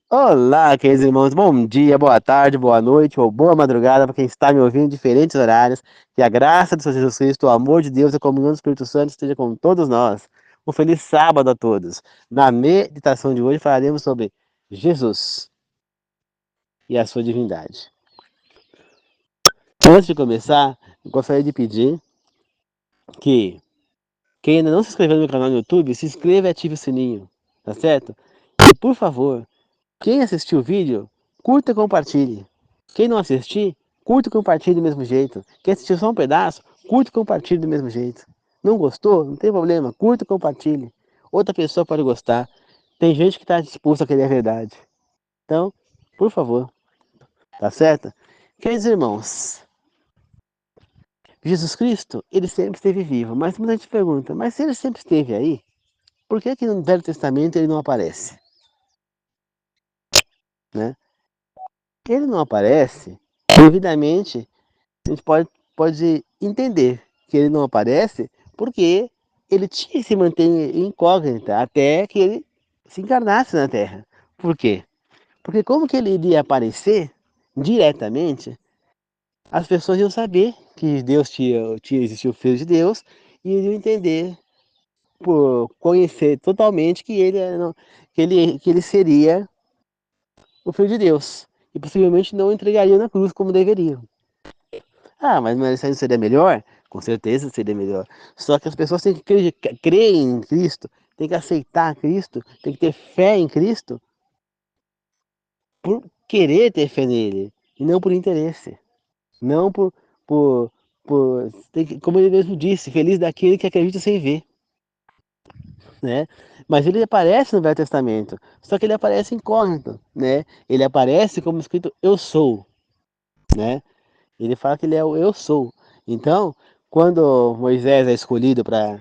Olá, queridos irmãos, bom dia, boa tarde, boa noite ou boa madrugada para quem está me ouvindo em diferentes horários. Que a graça do Senhor Jesus Cristo, o amor de Deus e a comunhão do Espírito Santo esteja com todos nós. Um feliz sábado a todos. Na meditação de hoje falaremos sobre Jesus e a sua divindade. Antes de começar, eu gostaria de pedir que quem ainda não se inscreveu no meu canal no YouTube, se inscreva e ative o sininho, tá certo? E por favor, quem assistiu o vídeo, curta e compartilhe. Quem não assistir, curta e compartilhe do mesmo jeito. Quem assistiu só um pedaço, curta e compartilhe do mesmo jeito. Não gostou? Não tem problema, curta e compartilhe. Outra pessoa pode gostar. Tem gente que está disposta a querer a verdade. Então, por favor, tá certo? Queridos irmãos, Jesus Cristo, ele sempre esteve vivo, mas muita gente pergunta, mas se ele sempre esteve aí, por que que no Velho Testamento ele não aparece? Né? Ele não aparece, devidamente, a gente pode entender que ele não aparece porque ele tinha que se manter incógnita até que ele se encarnasse na Terra. Por quê? Porque como que ele iria aparecer diretamente, as pessoas iam saber que Deus tinha existido o Filho de Deus e iriam entender, por conhecer totalmente que ele, que ele seria o Filho de Deus. E possivelmente não entregariam na cruz como deveriam. Ah, mas isso aí seria melhor? Com certeza seria melhor. Só que as pessoas têm que crer em Cristo, têm que aceitar Cristo, têm que ter fé em Cristo por querer ter fé nele, e não por interesse. Não por, como ele mesmo disse, feliz daquele que acredita sem ver, né? Mas ele aparece no Velho Testamento, só que ele aparece incógnito, né? Ele aparece como escrito eu sou, né? Ele fala que ele é o eu sou. Então, quando Moisés é escolhido para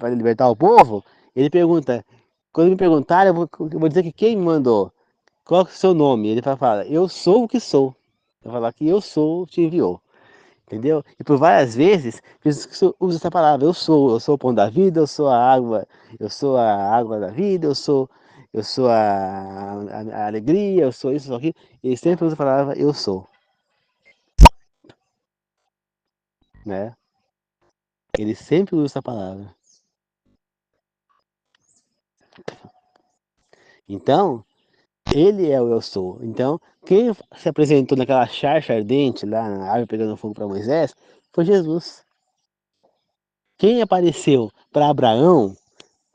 libertar o povo, ele pergunta, quando me perguntarem, eu vou dizer que quem me mandou, qual é o seu nome? Ele fala, eu sou o que sou. Eu falar que eu sou te enviou. Entendeu? E por várias vezes, Jesus usa essa palavra, eu sou o pão da vida, eu sou a água da vida, eu sou a alegria, eu sou isso, eu sou aquilo. Ele sempre usa a palavra eu sou, né? Ele sempre usa essa palavra. Então, ele é o eu sou. Então, quem se apresentou naquela charcha ardente lá na árvore pegando fogo para Moisés foi Jesus. Quem apareceu para Abraão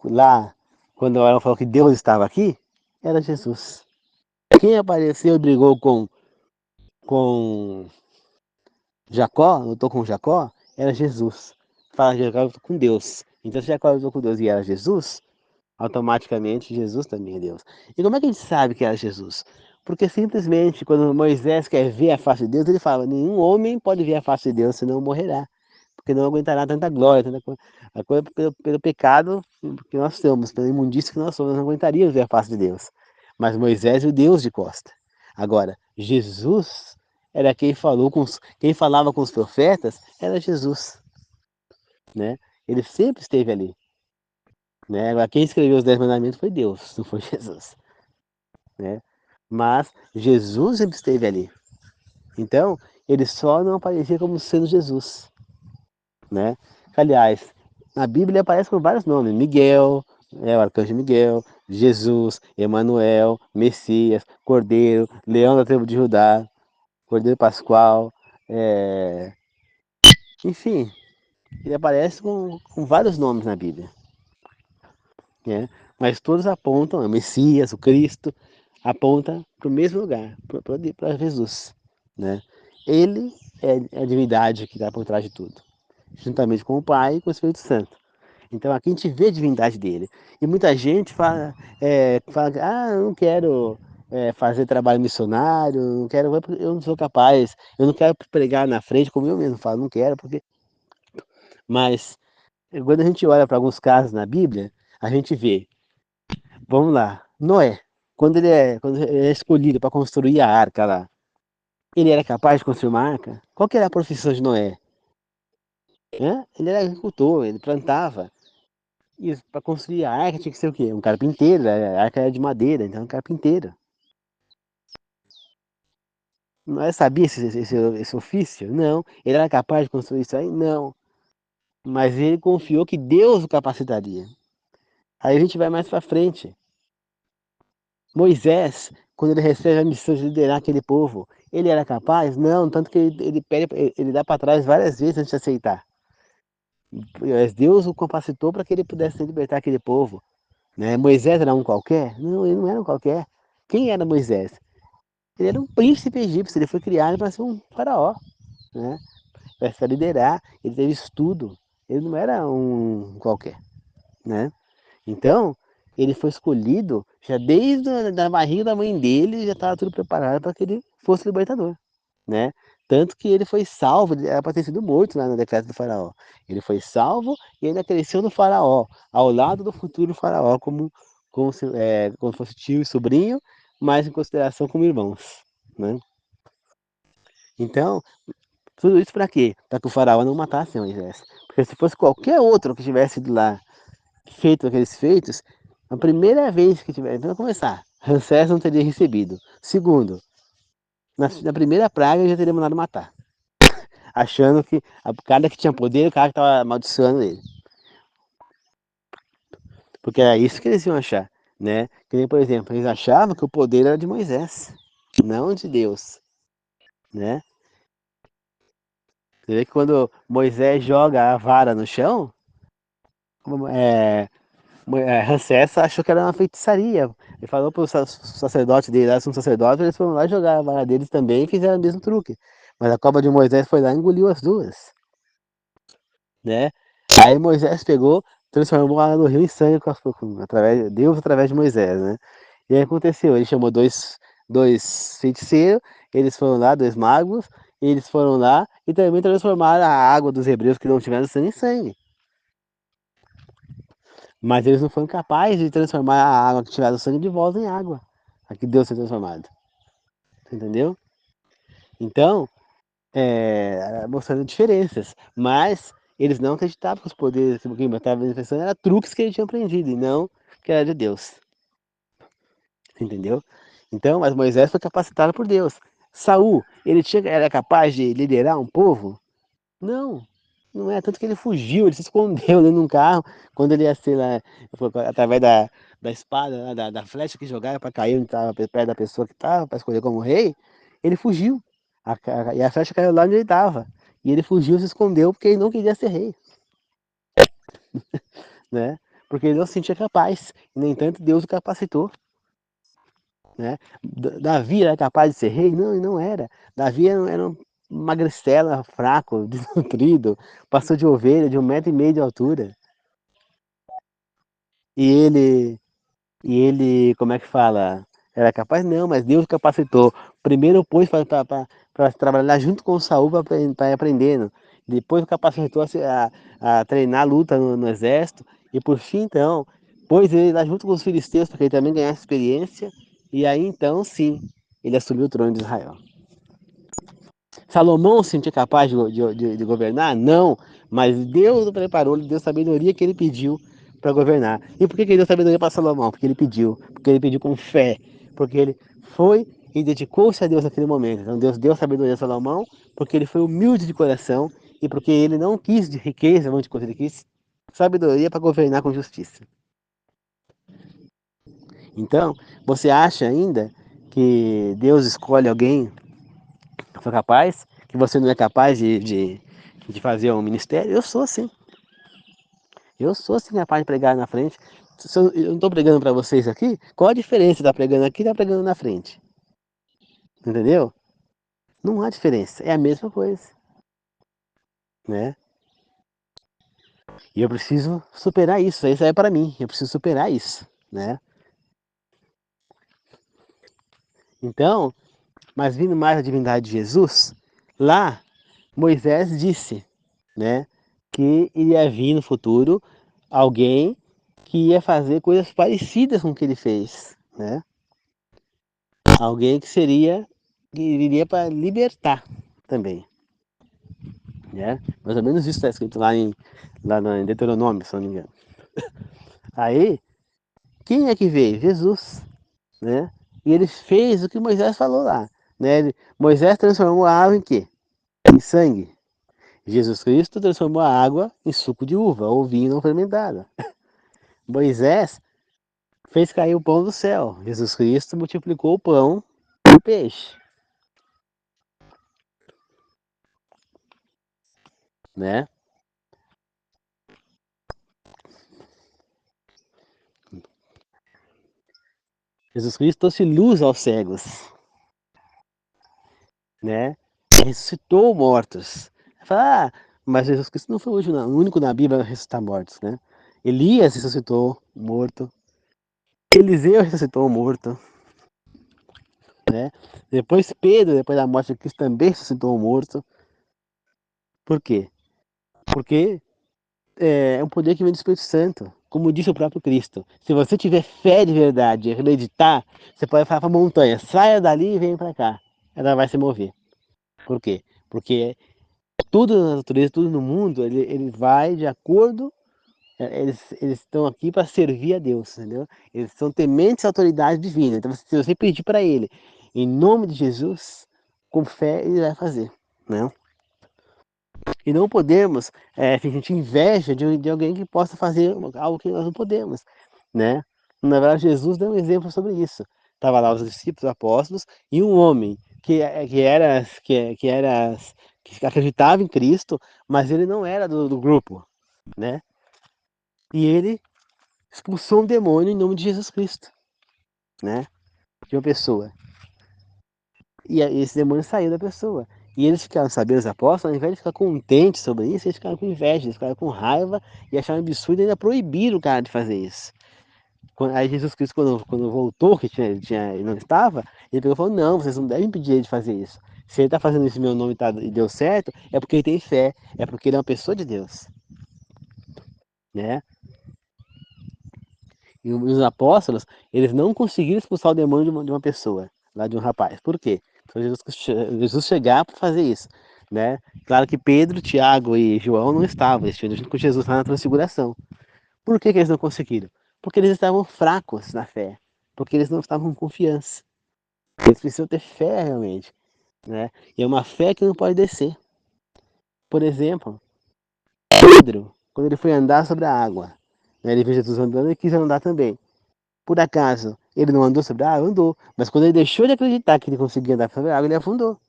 lá quando Abraão falou que Deus estava aqui era Jesus. Quem apareceu e brigou com Jacó, lutou com Jacó, era Jesus. Fala que Jacó lutou com Deus. Então, se Jacó lutou com Deus e era Jesus, automaticamente Jesus também é Deus. E como é que a gente sabe que era Jesus? Porque simplesmente quando Moisés quer ver a face de Deus, ele fala: nenhum homem pode ver a face de Deus, senão morrerá. Porque não aguentará tanta glória, a coisa pelo pecado que nós somos, pela imundícia que nós somos, nós não aguentaríamos ver a face de Deus. Mas Moisés viu Deus de costa. Agora, Jesus era quem falava com os profetas, era Jesus, né? Ele sempre esteve ali. Né? Agora, quem escreveu os 10 mandamentos foi Deus, não foi Jesus, né? Mas Jesus sempre esteve ali. Então, ele só não aparecia como sendo Jesus, né? Aliás, na Bíblia ele aparece com vários nomes: Miguel, o arcanjo Miguel, Jesus, Emanuel, Messias, Cordeiro, Leão da tribo de Judá, Cordeiro Pascual, é... enfim, ele aparece com vários nomes na Bíblia, né? Mas todos apontam, o Messias, o Cristo, aponta para o mesmo lugar, para Jesus, né? Ele é a divindade que está por trás de tudo, juntamente com o Pai e com o Espírito Santo. Então aqui a gente vê a divindade dele. E muita gente fala eu não quero fazer trabalho missionário, não quero, eu não sou capaz, eu não quero pregar na frente, como eu mesmo falo, não quero, porque. Mas quando a gente olha para alguns casos na Bíblia, a gente vê. Vamos lá. Noé, quando ele é escolhido para construir a arca lá, ele era capaz de construir uma arca? Qual que era a profissão de Noé? Ele era agricultor, ele plantava. Isso, para construir a arca tinha que ser o quê? Um carpinteiro, a arca era de madeira, então um carpinteiro. Não é, sabia esse ofício? Não. Ele era capaz de construir isso aí? Não. Mas ele confiou que Deus o capacitaria. Aí a gente vai mais para frente. Moisés, quando ele recebe a missão de liderar aquele povo, ele era capaz? Não, tanto que ele dá para trás várias vezes antes de aceitar. Mas Deus o capacitou para que ele pudesse libertar aquele povo. Né? Moisés era um qualquer? Não, ele não era um qualquer. Quem era Moisés? Ele era um príncipe egípcio, ele foi criado para ser um faraó, né? Para liderar, ele teve estudo, ele não era um qualquer, né? Então, ele foi escolhido já desde a barriga da mãe dele, já estava tudo preparado para que ele fosse libertador, né? Tanto que ele foi salvo, ele era para ter sido morto lá no decreto do faraó. Ele foi salvo e ainda cresceu no faraó, ao lado do futuro faraó, como se fosse tio e sobrinho, mas em consideração como irmãos, né? Então, tudo isso para quê? Para que o faraó não matasse Moisés. Porque se fosse qualquer outro que tivesse ido lá feito aqueles feitos, a primeira vez que tivesse, então começar, Ramsés não teria recebido. Segundo, na primeira praga ele já teria mandado matar, achando que o cara que tinha poder, o cara que estava amaldiçoando ele. Porque era isso que eles iam achar, né? Que nem, por exemplo, eles achavam que o poder era de Moisés, não de Deus, né? Você vê que quando Moisés joga a vara no chão, é, Ramsés achou que era uma feitiçaria. Ele falou para o sacerdote dele, lá, um sacerdote, eles foram lá jogar a vara deles também e fizeram o mesmo truque. Mas a cobra de Moisés foi lá e engoliu as duas, né? Aí Moisés pegou, transformou a água do rio em sangue através, Deus através de Moisés, né? E aí aconteceu, ele chamou dois feiticeiros, eles foram lá, dois magos, eles foram lá e também transformaram a água dos hebreus que não tiveram sangue em sangue. Mas eles não foram capazes de transformar a água que tiraram do sangue de volta em água. A que Deus foi transformado. Entendeu? Então, mostrando diferenças. Mas eles não acreditavam que os poderes que estavam manifestando eram truques que eles tinham aprendido e não que era de Deus. Entendeu? Então, mas Moisés foi capacitado por Deus. Saul, era capaz de liderar um povo? Não, não é. Tanto que ele fugiu, ele se escondeu dentro de um carro, quando ele ia ser lá, através da espada, lá, da flecha que jogava para cair onde estava, perto da pessoa que estava, para escolher como rei, ele fugiu. E a flecha caiu lá onde ele estava. E ele fugiu, se escondeu, porque ele não queria ser rei, né? Porque ele não se sentia capaz. E, no entanto, Deus o capacitou, né? Davi era capaz de ser rei? Não, ele não era. Davi era um magricela, fraco, desnutrido, pastor de ovelha de 1,5 m de altura. E ele, como é que fala? Era capaz? Não, mas Deus capacitou. Primeiro pôs para trabalhar junto com Saul para ir aprendendo. Depois capacitou a treinar a luta no exército. E por fim, então, pôs ele lá junto com os filisteus para que ele também ganhasse experiência. E aí, então, sim, ele assumiu o trono de Israel. Salomão se sentia capaz de governar? Não, mas Deus o preparou, ele deu sabedoria que ele pediu para governar. E por que ele deu sabedoria para Salomão? Porque ele pediu com fé, porque ele foi e dedicou-se a Deus naquele momento. Então Deus deu sabedoria a Salomão, porque ele foi humilde de coração e porque ele não quis de riqueza, um monte de coisa, ele quis sabedoria para governar com justiça. Então, você acha ainda que Deus escolhe alguém que foi capaz, que você não é capaz de fazer um ministério? Eu sou assim. Eu sou assim capaz de pregar na frente. Se eu não estou pregando para vocês aqui, qual a diferença de estar pregando aqui e estar pregando na frente? Entendeu? Não há diferença. É a mesma coisa, né? E eu preciso superar isso. Isso é para mim. Eu preciso superar isso, né? Então, mas vindo mais a divindade de Jesus, lá Moisés disse, né, que iria vir no futuro alguém que ia fazer coisas parecidas com o que ele fez, né? Alguém que iria para libertar também, né? Mais ou menos isso está escrito lá em Deuteronômio, se não me engano. Aí, quem é que veio? Jesus, né? E ele fez o que Moisés falou lá, né? Moisés transformou a água em quê? Em sangue. Jesus Cristo transformou a água em suco de uva ou vinho não fermentado. Moisés fez cair o pão do céu. Jesus Cristo multiplicou o pão e o peixe, né? Jesus Cristo trouxe luz aos cegos, né? Ressuscitou mortos. Fala, mas Jesus Cristo não foi o único na Bíblia a ressuscitar mortos, né? Elias ressuscitou morto. Eliseu ressuscitou morto, né? Depois Pedro, depois da morte de Cristo, também ressuscitou morto. Por quê? Porque é um poder que vem do Espírito Santo. Como disse o próprio Cristo. Se você tiver fé de verdade e acreditar, você pode falar para a montanha, saia dali e venha para cá. Ela vai se mover. Por quê? Porque tudo na natureza, tudo no mundo, ele vai de acordo. Eles estão aqui para servir a Deus, entendeu? Eles são tementes à autoridade divina. Então, se você pedir para Ele, em nome de Jesus, com fé, Ele vai fazer, né? E não podemos sentir inveja de alguém que possa fazer algo que nós não podemos, né? Na verdade, Jesus deu um exemplo sobre isso. Estava lá os discípulos, os apóstolos, e um homem que acreditava em Cristo, mas ele não era do grupo, né? E ele expulsou um demônio em nome de Jesus Cristo, né? De uma pessoa. E esse demônio saiu da pessoa. E eles ficaram sabendo, os apóstolos, ao invés de ficar contentes sobre isso, eles ficaram com inveja, eles ficaram com raiva e acharam absurdo e ainda proibiram o cara de fazer isso. Aí Jesus Cristo, quando voltou, que ele não estava, ele pegou e falou, não, vocês não devem pedir ele de fazer isso. Se ele está fazendo isso em meu nome e deu certo, é porque ele tem fé, é porque ele é uma pessoa de Deus, né? E os apóstolos, eles não conseguiram expulsar o demônio de uma pessoa, lá de um rapaz. Por quê? Então Jesus chegar para fazer isso, né? Claro que Pedro, Tiago e João não estavam, eles estiveram junto com Jesus lá na transfiguração. Por que eles não conseguiram? Porque eles estavam fracos na fé, porque eles não estavam com confiança. Eles precisam ter fé realmente, né? E é uma fé que não pode descer. Por exemplo, Pedro, quando ele foi andar sobre a água, né, ele viu Jesus andando e quis andar também. Por acaso, ele não andou sobre a água? Andou. Mas quando ele deixou de acreditar que ele conseguia andar sobre a água, ele afundou.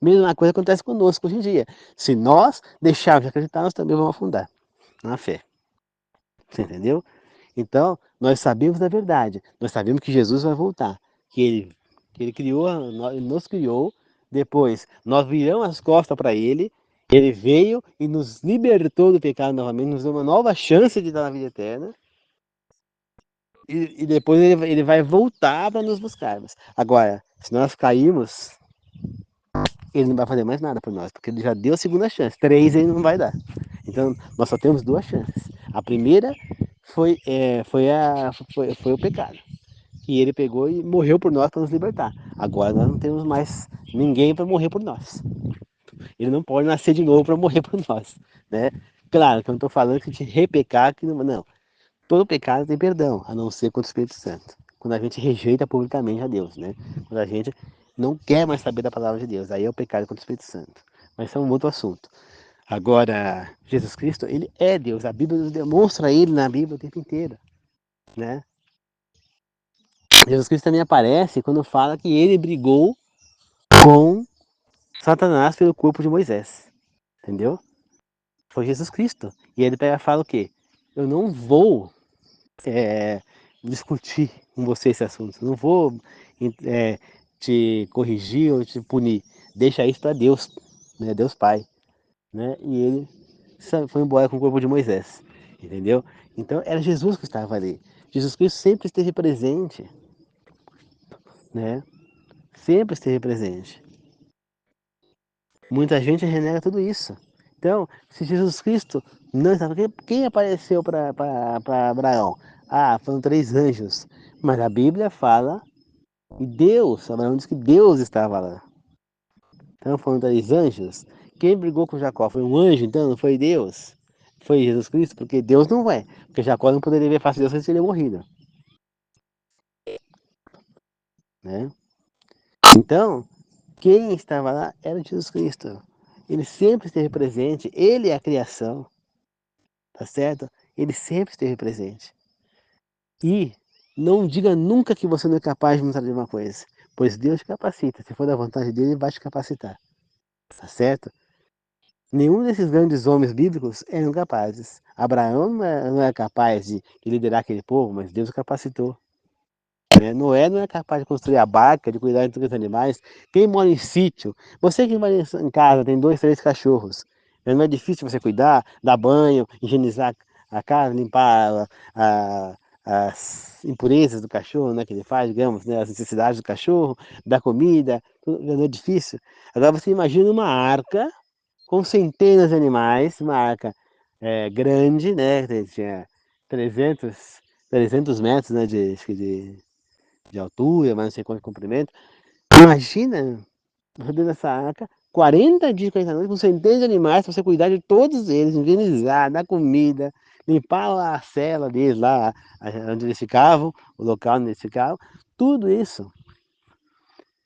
Mesma coisa acontece conosco hoje em dia. Se nós deixarmos de acreditar, nós também vamos afundar na fé. Você entendeu? Então, nós sabemos da verdade. Nós sabemos que Jesus vai voltar. Que ele criou, ele nos criou. Depois, nós viramos as costas para ele. Ele veio e nos libertou do pecado novamente, nos deu uma nova chance de dar a vida eterna. E depois ele vai voltar para nos buscarmos. Agora, se nós cairmos, ele não vai fazer mais nada por nós, porque ele já deu a segunda chance. Três ele não vai dar. Então, nós só temos duas chances. A primeira foi o pecado. Que ele pegou e morreu por nós para nos libertar. Agora nós não temos mais ninguém para morrer por nós. Ele não pode nascer de novo para morrer por nós, né? Claro que eu não estou falando que a gente repecar, que não. Todo pecado tem perdão, a não ser contra o Espírito Santo. Quando a gente rejeita publicamente a Deus, né? Quando a gente não quer mais saber da palavra de Deus, aí é o pecado contra o Espírito Santo. Mas isso é um outro assunto. Agora, Jesus Cristo, ele é Deus. A Bíblia nos demonstra ele na Bíblia o tempo inteiro, né? Jesus Cristo também aparece quando fala que ele brigou com Satanás pelo corpo de Moisés, entendeu? Foi Jesus Cristo. E ele pega e fala o quê? Eu não vou é, discutir com você esse assunto. Não vou te corrigir ou te punir. Deixa isso para Deus, né? Deus Pai, né? E ele foi embora com o corpo de Moisés, entendeu? Então era Jesus que estava ali. Jesus Cristo sempre esteve presente, né? Sempre esteve presente. Muita gente renega tudo isso. Então, se Jesus Cristo não estava, quem apareceu para Abraão? Ah, foram três anjos. Mas a Bíblia fala e Deus, Abraão diz que Deus estava lá. Então foram três anjos. Quem brigou com Jacó foi um anjo, então não foi Deus. foi Jesus Cristo? Porque Deus não é. Porque Jacó não poderia ver a face de Deus se ele teria morrido. Né? Então, quem estava lá era Jesus Cristo. Ele sempre esteve presente. Ele é a criação. Tá certo? Ele sempre esteve presente. E não diga nunca que você não é capaz de não saber uma coisa. Pois Deus te capacita. Se for da vontade dele, ele vai te capacitar. Tá certo? Nenhum desses grandes homens bíblicos eram capazes. Abraão não era capaz de liderar aquele povo, mas Deus o capacitou. Né? Noé não é capaz de construir a barca, de cuidar de todos os animais. Quem mora em sítio, você que mora em casa, tem 2, 3 cachorros. Não é difícil você cuidar, dar banho, higienizar a casa, limpar as impurezas do cachorro, né, que ele faz, digamos, né, as necessidades do cachorro, dar comida, não é difícil. Agora você imagina uma arca com centenas de animais, uma arca grande, né, tinha 300, 300 metros, né, de altura, mas não sei quanto de comprimento. Imagina, você dentro dessa arca, 40 dias, 40 noites, com centenas de animais, para você cuidar de todos eles, higienizar, dar comida, limpar a cela deles lá, onde eles ficavam, o local onde eles ficavam, tudo isso.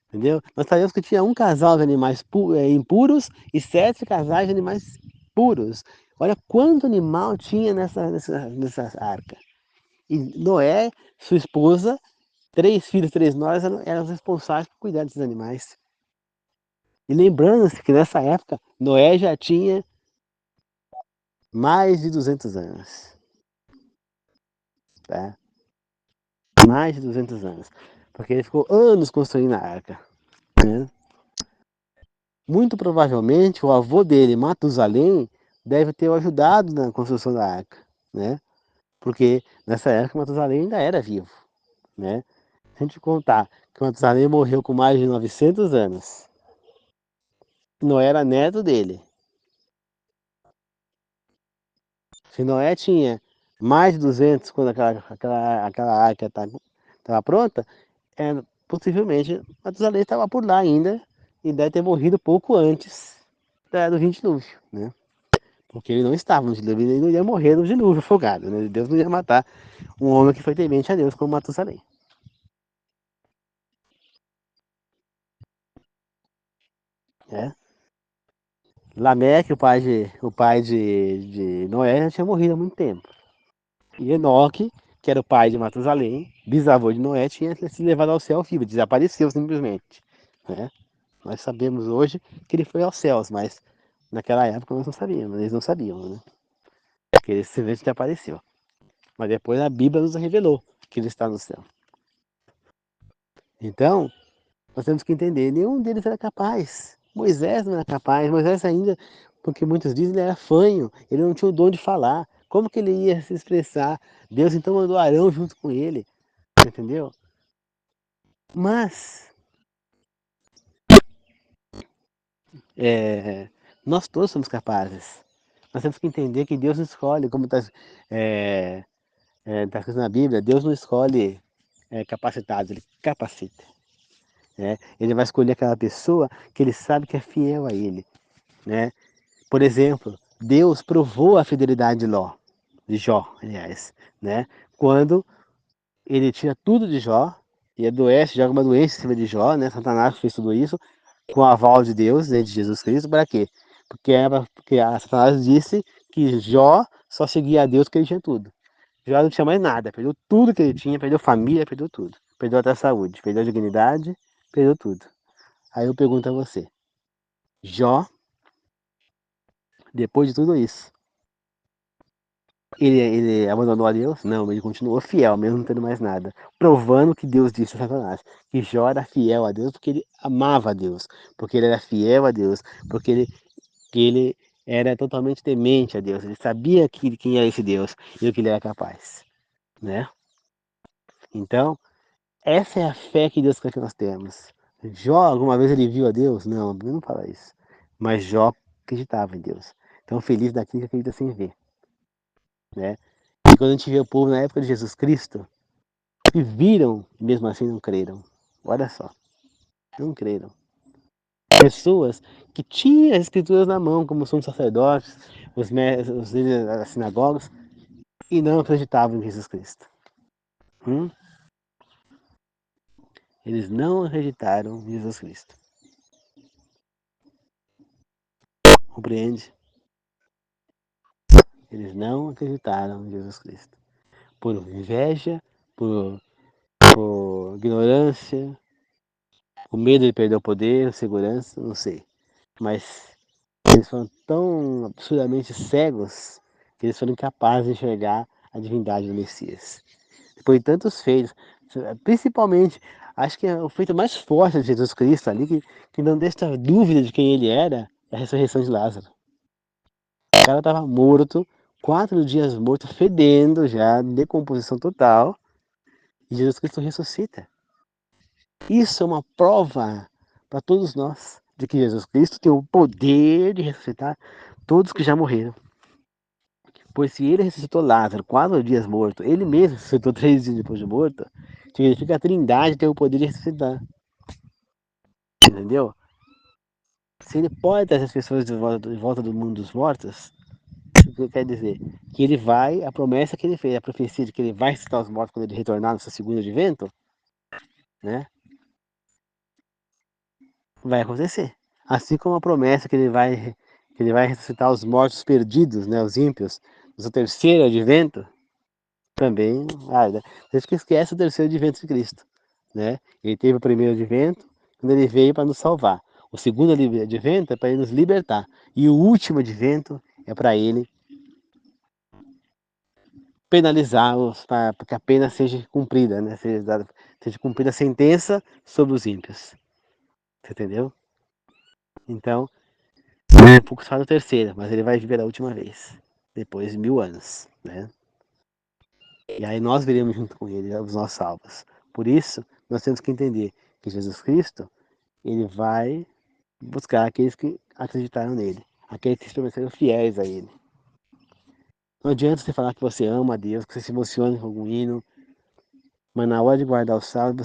Entendeu? Nós sabemos que tinha um casal de animais impuros e 7 casais de animais puros. Olha quanto animal tinha nessa arca. E Noé, sua esposa, 3 filhos, 3 noras eram responsáveis por cuidar desses animais. E lembrando-se que nessa época, Noé já tinha mais de 200 anos. Tá? Mais de 200 anos. Porque ele ficou anos construindo a arca. Né? Muito provavelmente o avô dele, Matusalém, deve ter o ajudado na construção da arca. Né? Porque nessa época Matusalém ainda era vivo. Né? Se a gente contar que Matusalém morreu com mais de 900 anos, Noé era neto dele. Se Noé tinha mais de 200 quando aquela arca estava pronta, possivelmente Matusalém estava por lá ainda e deve ter morrido pouco antes do dilúvio, né? Porque ele não estava no dilúvio, ele não ia morrer no dilúvio afogado, né? Deus não ia matar um homem que foi temente a Deus como Matusalém. Né? Lameque, o pai de Noé, já tinha morrido há muito tempo. E Enoque, que era o pai de Matusalém, bisavô de Noé, tinha se levado ao céu vivo, desapareceu simplesmente. Né? Nós sabemos hoje que ele foi aos céus, mas naquela época nós não sabíamos, eles não sabiam, né? Que ele simplesmente apareceu. Mas depois a Bíblia nos revelou que ele está no céu. Então, nós temos que entender, nenhum deles era capaz. Moisés não era capaz, Moisés ainda, porque muitos dizem, ele era fanho, ele não tinha o dom de falar. Como que ele ia se expressar? Deus então mandou Arão junto com ele, entendeu? Mas é, nós todos somos capazes. Nós temos que entender que Deus escolhe, como está escrito na Bíblia, Deus não escolhe capacitados, Ele capacita. Né? Ele vai escolher aquela pessoa que Ele sabe que é fiel a Ele. Né? Por exemplo, Deus provou a fidelidade de Jó, aliás, né? Quando ele tinha tudo de Jó, e adoece, joga uma doença em cima de Jó, né? Satanás fez tudo isso com o aval de Deus, né, de Jesus Cristo, para quê? Porque a Satanás disse que Jó só seguia a Deus porque ele tinha tudo. Jó não tinha mais nada, perdeu tudo que ele tinha, perdeu família, perdeu tudo. Perdeu até a saúde, perdeu a dignidade, perdeu tudo. Aí eu pergunto a você, Jó, depois de tudo isso, ele abandonou a Deus? Não, ele continuou fiel, mesmo não tendo mais nada. Provando que Deus disse a Satanás, que Jó era fiel a Deus porque ele amava a Deus, porque ele era fiel a Deus, porque ele era totalmente temente a Deus. Ele sabia quem era esse Deus e o que ele era capaz. Né? Então, essa é a fé que Deus quer que nós temos. Jó, alguma vez ele viu a Deus? Não, a Bíblia não fala isso. Mas Jó acreditava em Deus. Então, feliz daquele que acredita sem ver. Né? E quando a gente vê o povo na época de Jesus Cristo, que viram, mesmo assim não creram. Olha só, não creram. pessoas que tinham as escrituras na mão, como são os sacerdotes, os líderes das sinagogas, e não acreditavam em Jesus Cristo. Eles não acreditaram em Jesus Cristo. Compreende? Eles não acreditaram em Jesus Cristo. Por inveja, por ignorância, o medo de perder o poder, segurança, não sei. Mas eles foram tão absurdamente cegos que eles foram incapazes de enxergar a divindade do Messias. Depois de tantos feitos, principalmente, acho que o feito mais forte de Jesus Cristo ali, que não deixa dúvida de quem ele era, é a ressurreição de Lázaro. O cara estava morto, 4 dias morto, fedendo já, decomposição total, e Jesus Cristo ressuscita. Isso é uma prova para todos nós de que Jesus Cristo tem o poder de ressuscitar todos que já morreram. Pois se ele ressuscitou Lázaro 4 dias morto, ele mesmo ressuscitou 3 dias depois de morto, significa que a Trindade tem o poder de ressuscitar. Entendeu? Se ele pode trazer as pessoas de volta do mundo dos mortos, o que quer dizer? Que ele vai, a promessa que ele fez, a profecia de que ele vai ressuscitar os mortos quando ele retornar no seu segundo advento, né? Vai acontecer. Assim como a promessa que ele vai ressuscitar os mortos perdidos, né, os ímpios, no seu terceiro advento, também, vocês que esquecem o terceiro advento de Cristo, né? Ele teve o primeiro advento, quando ele veio para nos salvar. O segundo advento é para ele nos libertar. E o último advento é para ele penalizá-los, para que a pena seja cumprida, né? Seja cumprida a sentença sobre os ímpios. Você entendeu? Então, é um pouco só do terceiro, mas ele vai viver a última vez, depois de 1000 anos, né? E aí nós veremos junto com ele, os nossos salvos. Por isso, nós temos que entender que Jesus Cristo, ele vai buscar aqueles que acreditaram nele, aqueles que permaneceram fiéis a ele. Não adianta você falar que você ama a Deus, que você se emociona com algum hino, mas na hora de guardar o sábado,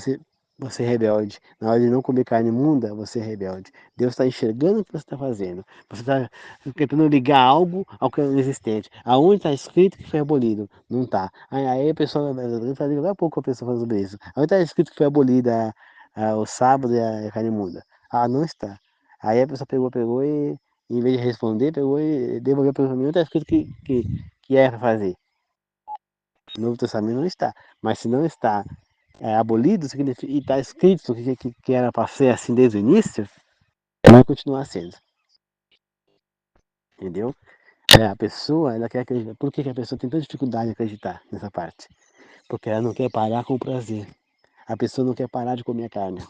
você é rebelde. Na hora de não comer carne imunda, você é rebelde. Deus está enxergando o que você está fazendo. Você está tentando ligar algo ao que é inexistente. Aonde está escrito que foi abolido? Não está. Aí a pessoa, daqui a pouco a pessoa falando sobre isso. Aonde está escrito que foi abolida o sábado e a carne imunda? Não está. Aí a pessoa pegou e, em vez de responder, pegou e devolveu para mim. Onde está escrito que é para fazer? No Novo Testamento não está. Mas se não está abolido, significa, e está escrito que era para ser assim desde o início, vai continuar sendo. Entendeu? A pessoa, ela quer acreditar. Por que a pessoa tem tanta dificuldade de acreditar nessa parte? Porque ela não quer parar com o prazer. A pessoa não quer parar de comer a carne.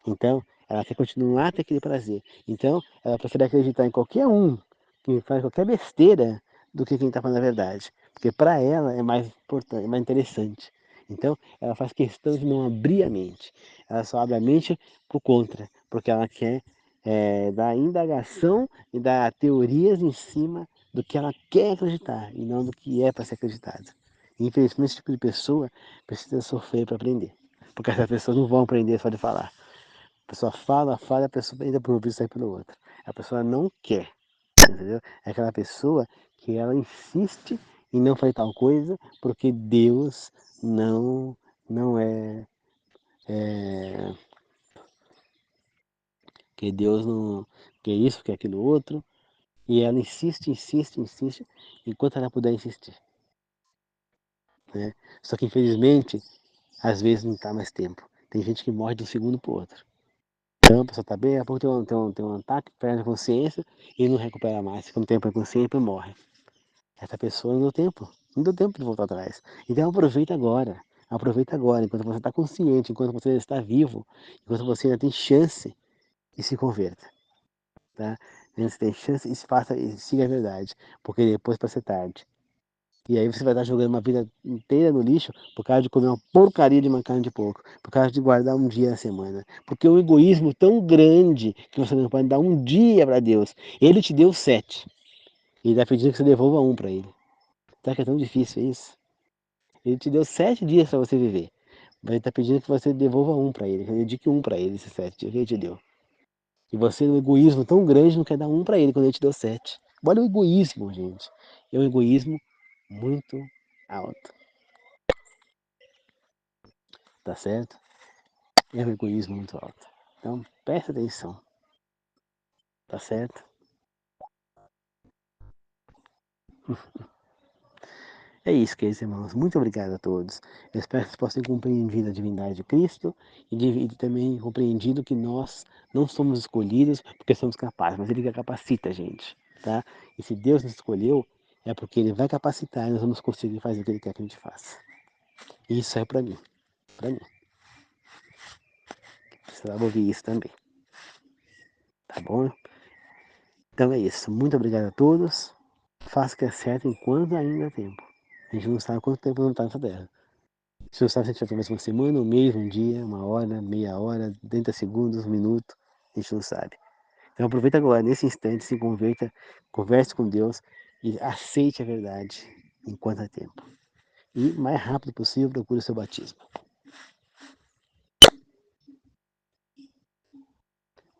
Então, ela quer continuar a ter aquele prazer. Então, ela prefere acreditar em qualquer um que faz qualquer besteira do que quem está falando a verdade. Porque para ela é mais importante, é mais interessante. Então, ela faz questão de não abrir a mente. Ela só abre a mente por contra, porque ela quer dar indagação e dar teorias em cima do que ela quer acreditar e não do que é para ser acreditado. Infelizmente, esse tipo de pessoa precisa sofrer para aprender. Porque essas pessoas não vão aprender só de falar. A pessoa fala, a pessoa entra por um ouvido e sai pelo outro. A pessoa não quer, entendeu? É aquela pessoa que ela insiste em não fazer tal coisa porque Deus não é que Deus não que isso, que aquilo outro, e ela insiste, insiste, insiste, enquanto ela puder insistir, né? Só que infelizmente, às vezes não está mais tempo. Tem gente que morre de um segundo para o outro. Então a pessoa está bem, daqui a pouco tem um ataque, perde a consciência e não recupera mais. Fica um tempo inconsciente e morre. Essa pessoa não deu tempo de voltar atrás. Então aproveita agora, enquanto você está consciente, enquanto você está vivo, enquanto você ainda tem chance e se converta. Tá? Ainda você tem chance e faça e siga a verdade, porque depois pode ser tarde. E aí você vai estar jogando uma vida inteira no lixo por causa de comer uma porcaria de uma carne de porco, por causa de guardar um dia na semana. Porque o egoísmo tão grande que você não pode dar um dia para Deus. Ele te deu 7. Ele está pedindo que você devolva um para ele. Será que é tão difícil isso? Ele te deu 7 dias para você viver. Mas ele está pedindo que você devolva um para ele, que você dedique um para ele, esses 7 dias que ele te deu. E você, no egoísmo tão grande, não quer dar um para ele quando ele te deu 7. Olha o egoísmo, gente. É um egoísmo muito alto. Tá certo? É um egoísmo muito alto. Então, presta atenção. Tá certo? É isso, queridos irmãos. Muito obrigado a todos. Eu espero que vocês possam ter compreendido a divindade de Cristo e também compreendido que nós não somos escolhidos porque somos capazes, mas Ele que capacita a gente, tá? E se Deus nos escolheu, é porque Ele vai capacitar e nós vamos conseguir fazer o que Ele quer que a gente faça. E isso é para mim, para mim. Precisava ouvir isso também, tá bom? Então é isso. Muito obrigado a todos. Faça o que é certo enquanto ainda há tempo. A gente não sabe quanto tempo não está nessa terra. Se não sabe se a gente vai ter mais uma semana, um mês, um dia, uma hora, meia hora, 30 segundos, um minuto, a gente não sabe. Então aproveita agora, nesse instante, se converta, converse com Deus e aceite a verdade enquanto há tempo. E o mais rápido possível procure o seu batismo.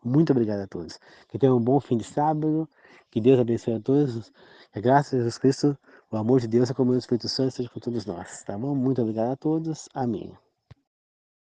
Muito obrigado a todos. Que tenham um bom fim de sábado. Que Deus abençoe a todos. Que a graça de Jesus Cristo, o amor de Deus e a comunhão do Espírito Santo esteja com todos nós. Tá bom? Muito obrigado a todos. Amém.